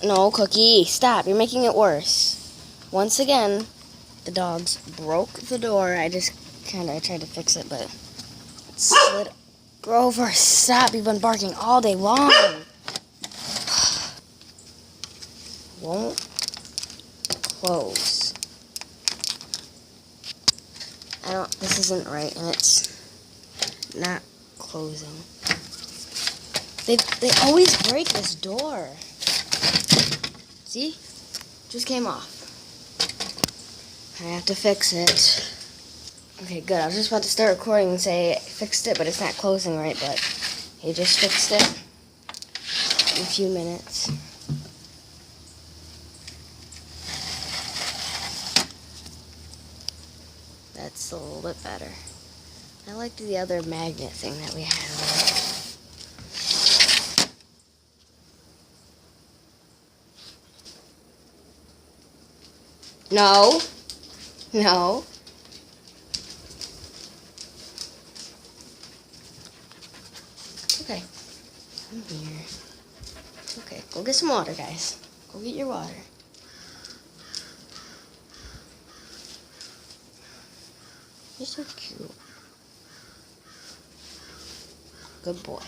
No, Cookie, stop. You're making it worse. Once again, the dogs broke the door. I tried to fix it, but it slid. Grover, stop. You've been barking all day long. Won't close. This isn't right, and it's not closing. They always break this door. See? Just came off. I have to fix it. Okay, good. I was just about to start recording and say I fixed it, but it's not closing right, but he just fixed it in a few minutes. That's a little bit better. I like the other magnet thing that we have. No. No. Okay. I'm here. Okay, go get some water, guys. Go get your water. You're so cute. Good boy.